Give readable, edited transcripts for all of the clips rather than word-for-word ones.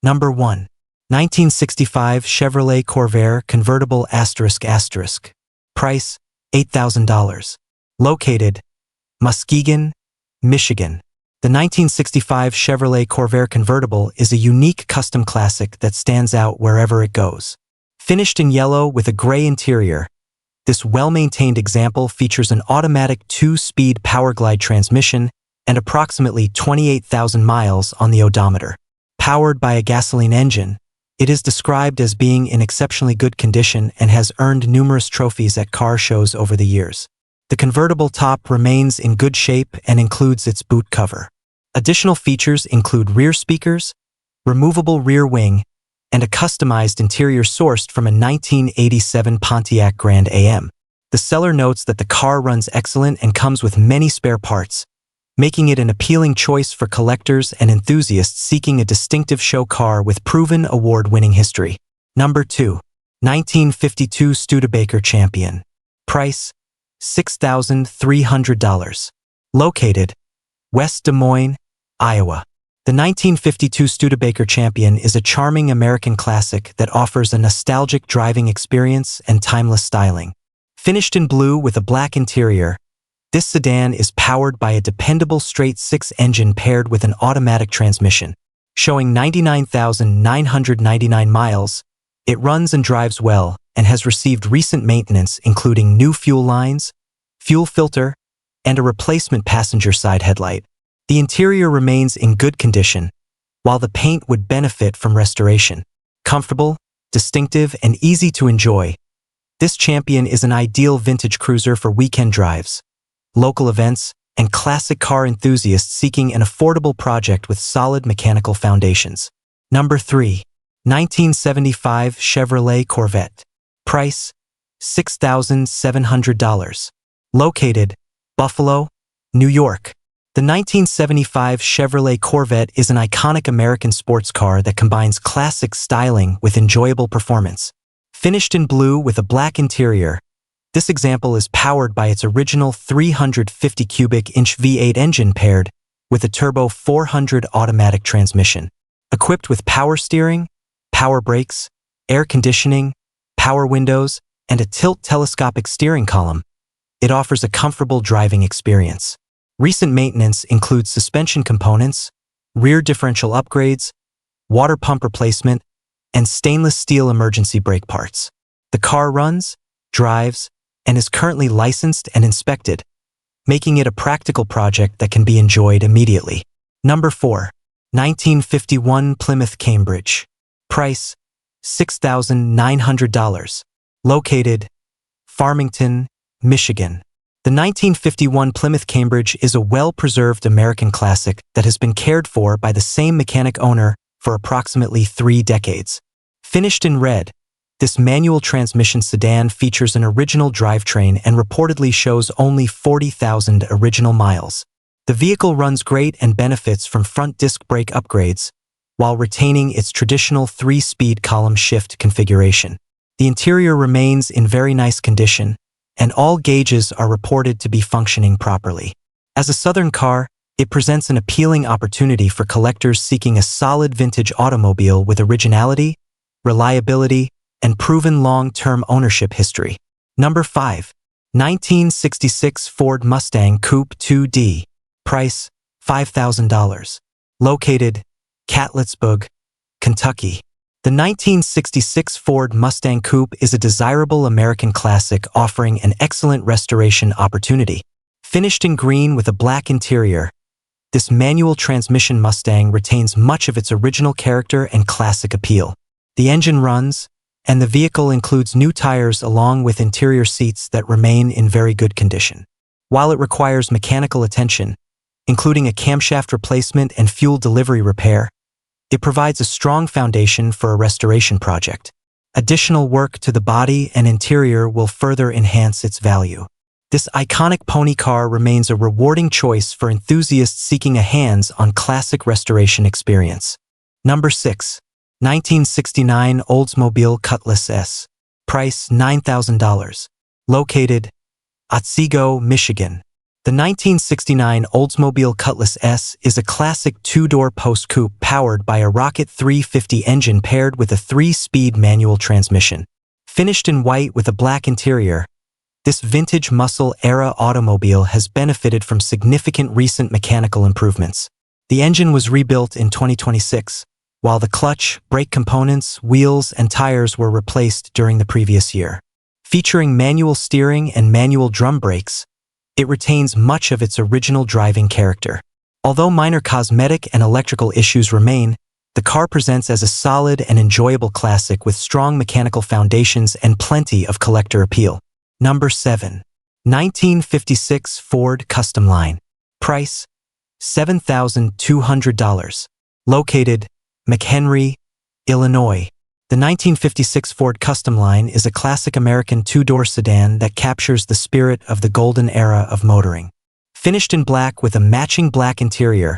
Number 1. 1965 Chevrolet Corvair convertible ***. Price, $8,000. Located, Muskegon, Michigan. The 1965 Chevrolet Corvair convertible is a unique custom classic that stands out wherever it goes. Finished in yellow with a gray interior, this well-maintained example features an automatic 2-speed powerglide transmission and approximately 28,000 miles on the odometer. Powered by a gasoline engine, it is described as being in exceptionally good condition and has earned numerous trophies at car shows over the years. The convertible top remains in good shape and includes its boot cover. Additional features include rear speakers, removable rear wing, and a customized interior sourced from a 1987 Pontiac Grand Am. The seller notes that the car runs excellent and comes with many spare parts, making it an appealing choice for collectors and enthusiasts seeking a distinctive show car with proven award-winning history. Number 2. 1952 Studebaker Champion. Price, $6,300. Located, West Des Moines, Iowa. The 1952 Studebaker Champion is a charming American classic that offers a nostalgic driving experience and timeless styling. Finished in blue with a black interior, this sedan is powered by a dependable straight-six engine paired with an automatic transmission. Showing 99,999 miles, it runs and drives well and has received recent maintenance including new fuel lines, fuel filter, and a replacement passenger side headlight. The interior remains in good condition, while the paint would benefit from restoration. Comfortable, distinctive, and easy to enjoy, this Champion is an ideal vintage cruiser for weekend drives, local events, and classic car enthusiasts seeking an affordable project with solid mechanical foundations. Number 3. 1975 Chevrolet Corvette. Price, $6,700. Located, Buffalo, New York. The 1975 Chevrolet Corvette is an iconic American sports car that combines classic styling with enjoyable performance. Finished in blue with a black interior, this example is powered by its original 350 cubic inch V8 engine paired with a turbo 400 automatic transmission. Equipped with power steering, power brakes, air conditioning, power windows, and a tilt telescopic steering column, it offers a comfortable driving experience. Recent maintenance includes suspension components, rear differential upgrades, water pump replacement, and stainless steel emergency brake parts. The car runs, drives, and is currently licensed and inspected, making it a practical project that can be enjoyed immediately. Number 4. 1951 Plymouth Cambridge. Price, $6,900. Located, Farmington, Michigan. The 1951 Plymouth Cambridge is a well-preserved American classic that has been cared for by the same mechanic owner for approximately 3 decades. Finished in red, this manual transmission sedan features an original drivetrain and reportedly shows only 40,000 original miles. The vehicle runs great and benefits from front disc brake upgrades, while retaining its traditional 3-speed column shift configuration. The interior remains in very nice condition, and all gauges are reported to be functioning properly. As a Southern car, it presents an appealing opportunity for collectors seeking a solid vintage automobile with originality, reliability, and proven long-term ownership history. Number 5. 1966 Ford Mustang Coupe 2D. Price, $5,000. Located, Catlettsburg, Kentucky. The 1966 Ford Mustang Coupe is a desirable American classic offering an excellent restoration opportunity. Finished in green with a black interior, this manual transmission Mustang retains much of its original character and classic appeal. The engine runs, and the vehicle includes new tires along with interior seats that remain in very good condition. While it requires mechanical attention, including a camshaft replacement and fuel delivery repair, it provides a strong foundation for a restoration project. Additional work to the body and interior will further enhance its value. This iconic pony car remains a rewarding choice for enthusiasts seeking a hands-on classic restoration experience. Number 6. 1969 Oldsmobile Cutlass S. Price, $9,000. Located, Otsego, Michigan. The 1969 Oldsmobile Cutlass S is a classic two-door post-coupe powered by a Rocket 350 engine paired with a 3-speed manual transmission. Finished in white with a black interior, this vintage muscle-era automobile has benefited from significant recent mechanical improvements. The engine was rebuilt in 2026, while the clutch, brake components, wheels, and tires were replaced during the previous year. Featuring manual steering and manual drum brakes, it retains much of its original driving character. Although minor cosmetic and electrical issues remain, the car presents as a solid and enjoyable classic with strong mechanical foundations and plenty of collector appeal. Number 7. 1956 Ford Custom Line. Price: $7,200. Located: McHenry, Illinois. The 1956 Ford Custom Line is a classic American two-door sedan that captures the spirit of the golden era of motoring. Finished in black with a matching black interior,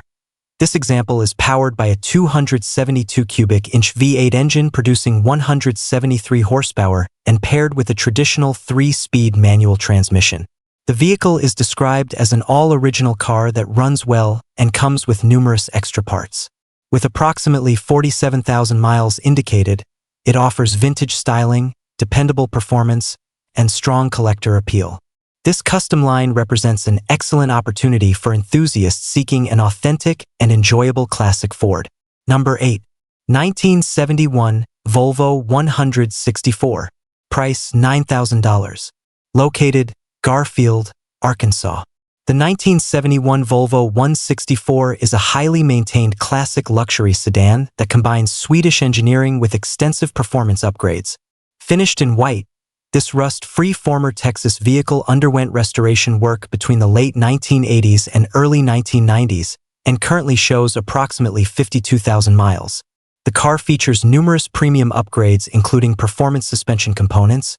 this example is powered by a 272 cubic inch V8 engine producing 173 horsepower and paired with a traditional 3-speed manual transmission. The vehicle is described as an all-original car that runs well and comes with numerous extra parts. With approximately 47,000 miles indicated, it offers vintage styling, dependable performance, and strong collector appeal. This custom line represents an excellent opportunity for enthusiasts seeking an authentic and enjoyable classic Ford. Number 8. 1971 Volvo 164. Price: $9,000. Located: Garfield, Arkansas. The 1971 Volvo 164 is a highly maintained classic luxury sedan that combines Swedish engineering with extensive performance upgrades. Finished in white, this rust-free former Texas vehicle underwent restoration work between the late 1980s and early 1990s and currently shows approximately 52,000 miles. The car features numerous premium upgrades including performance suspension components,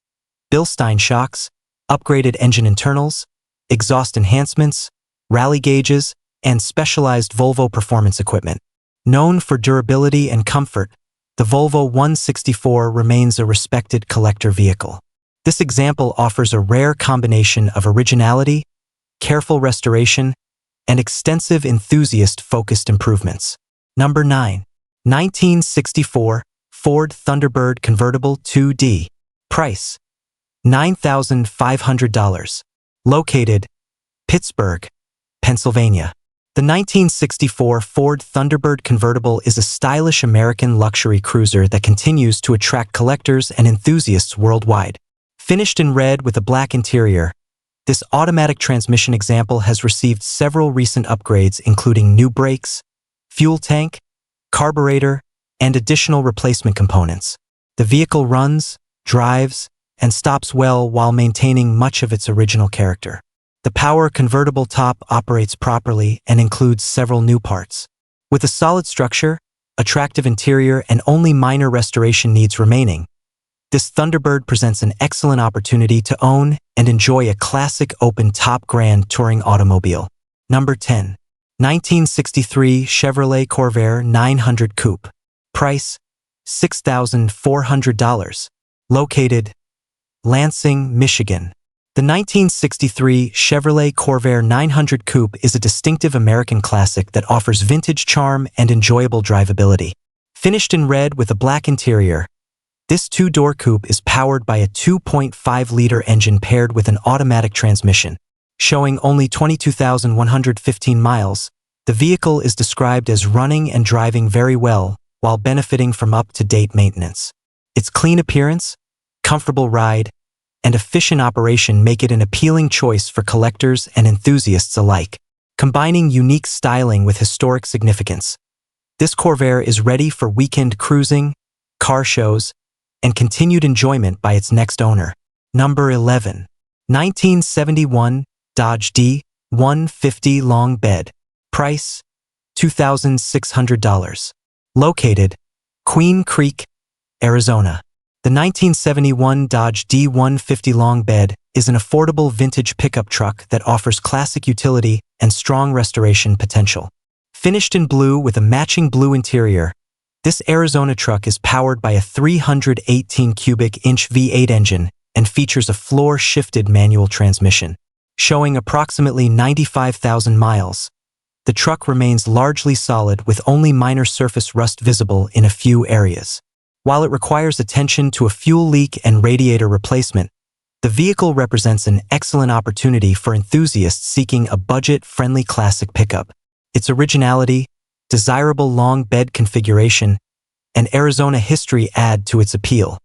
Bilstein shocks, upgraded engine internals, exhaust enhancements, rally gauges, and specialized Volvo performance equipment. Known for durability and comfort, the Volvo 164 remains a respected collector vehicle. This example offers a rare combination of originality, careful restoration, and extensive enthusiast-focused improvements. Number 9. 1964 Ford Thunderbird Convertible 2D. Price: $9,500. Located: Pittsburgh, Pennsylvania. The 1964 Ford Thunderbird Convertible is a stylish American luxury cruiser that continues to attract collectors and enthusiasts worldwide. Finished in red with a black interior, this automatic transmission example has received several recent upgrades including new brakes, fuel tank, carburetor, and additional replacement components. The vehicle runs, drives, and stops well while maintaining much of its original character. The power convertible top operates properly and includes several new parts. With a solid structure, attractive interior, and only minor restoration needs remaining, this Thunderbird presents an excellent opportunity to own and enjoy a classic open-top grand touring automobile. Number 10. 1963 Chevrolet Corvair 900 Coupe. Price: $6,400. Located: Lansing, Michigan. The 1963 Chevrolet Corvair 900 Coupe is a distinctive American classic that offers vintage charm and enjoyable drivability. Finished in red with a black interior, this two-door coupe is powered by a 2.5-liter engine paired with an automatic transmission. Showing only 22,115 miles, the vehicle is described as running and driving very well while benefiting from up-to-date maintenance. Its clean appearance, comfortable ride, and efficient operation make it an appealing choice for collectors and enthusiasts alike. Combining unique styling with historic significance, this Corvair is ready for weekend cruising, car shows, and continued enjoyment by its next owner. Number 11. 1971 Dodge D150 Long Bed. Price: $2,600. Located: Queen Creek, Arizona. The 1971 Dodge D150 Long Bed is an affordable vintage pickup truck that offers classic utility and strong restoration potential. Finished in blue with a matching blue interior, this Arizona truck is powered by a 318 cubic inch V8 engine and features a floor-shifted manual transmission. showing approximately 95,000 miles. The truck remains largely solid with only minor surface rust visible in a few areas. While it requires attention to a fuel leak and radiator replacement, the vehicle represents an excellent opportunity for enthusiasts seeking a budget-friendly classic pickup. Its originality, desirable long bed configuration, and Arizona history add to its appeal.